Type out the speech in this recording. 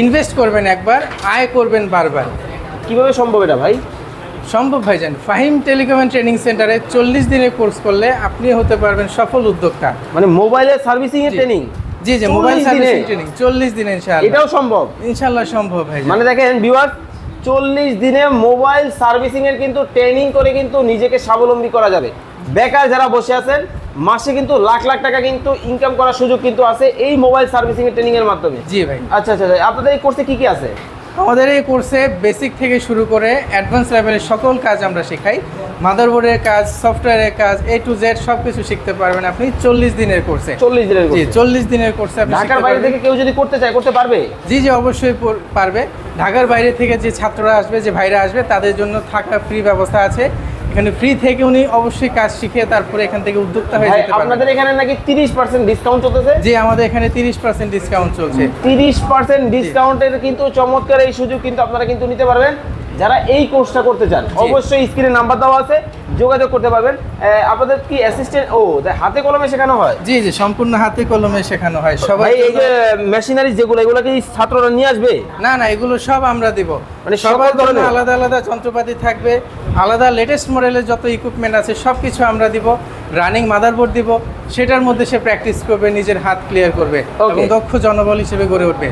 Invest করবেন একবার, আয় করবেন বারবার। কিভাবে সম্ভব এটা ভাই? সম্ভব ভাইজান, ফাহিম টেলিকম অ্যান্ড ট্রেনিং সেন্টারে 40 দিনের কোর্স করলে আপনি হতে পারবেন সফল উদ্যোক্তা। মানে মোবাইলের সার্ভিসিং এর ট্রেনিং? জি জি, মোবাইল সার্ভিসিং ট্রেনিং 40 দিনে ইনশাআল্লাহ। এটাও সম্ভব? ইনশাআল্লাহ সম্ভব ভাইজান। মানে দেখেন ভিউয়ার্স, 40 দিনে মোবাইল সার্ভিসিং এর কিন্তু ট্রেনিং করে কিন্তু নিজেকে স্বাবলম্বী করা যাবে। বেকার যারা বসে আছেন, মাসে কিন্তু লাখ লাখ টাকা কিন্তু ইনকাম করার সুযোগ কিন্তু আছে এই মোবাইল সার্ভিসিং এর ট্রেনিং এর মাধ্যমে। জি ভাই। আচ্ছা আচ্ছা, আপনাদের এই কোর্সে কি কি আছে? আমাদের এই কোর্সে বেসিক থেকে শুরু করে অ্যাডভান্স লেভেলের সকল কাজ আমরা শেখাই। মাদারবোর্ডের কাজ, সফটওয়্যারের কাজ, A to Z সব কিছু শিখতে পারবেন আপনি 40 দিনের কোর্সে। 40 দিনের জি, কোর্স? 40 দিনের কোর্সে আপনি ঢাকার শিখতে বাইরে পারবেন। থেকে কেউ যদি করতে চায় করতে পারবে? জি জি, অবশ্যই পারবে। ঢাকার বাইরে থেকে যে ছাত্ররা আসবে, যে ভাইরা আসবে, তাদের জন্য থাকা ফ্রি ব্যবস্থা আছে। এখানে ফ্রি থেকে উনি অবশ্যই কাজ শিখে তারপরে এখান থেকে উদ্যোক্তা হয়ে ভাই, যেতে পারবেন। আপনাদের এখানে নাকি 30% ডিসকাউন্ট চলতেছে? জি, আমাদের এখানে 30% ডিসকাউন্ট চলছে। 30% ডিসকাউন্টের কিন্তু চমৎকার এই সুযোগ কিন্তু আপনারা কিন্তু নিতে পারবেন। যারা এই কোর্সটা করতে চান অবশ্যই স্ক্রিনে নাম্বার দেওয়া আছে, যোগাযোগ করতে পারবেন। আপনাদের কি অ্যাসিস্ট্যান্ট হাতে কলমে শেখানো হয়? জি জি, সম্পূর্ণ হাতে কলমে শেখানো হয় সবাই। ভাই, এই যে মেশিনারি যেগুলো, এগুলো কি ছাত্ররা নিয়ে আসবে? না না, এগুলো সব আমরা দিব। মানে সবার সকল জন্য ধরনের? আলাদা আলাদা যন্ত্রপাতি থাকবে, আলাদা লেটেস্ট মডেলের যত ইকুইপমেন্ট আছে সব কিছু আমরা দিব। রানিং মাদারবোর্ড দিব, সেটার মধ্যে সে প্র্যাকটিস করবে, নিজের হাত ক্লিয়ার করবে এবং দক্ষ জনবল হিসেবে গড়ে উঠবে।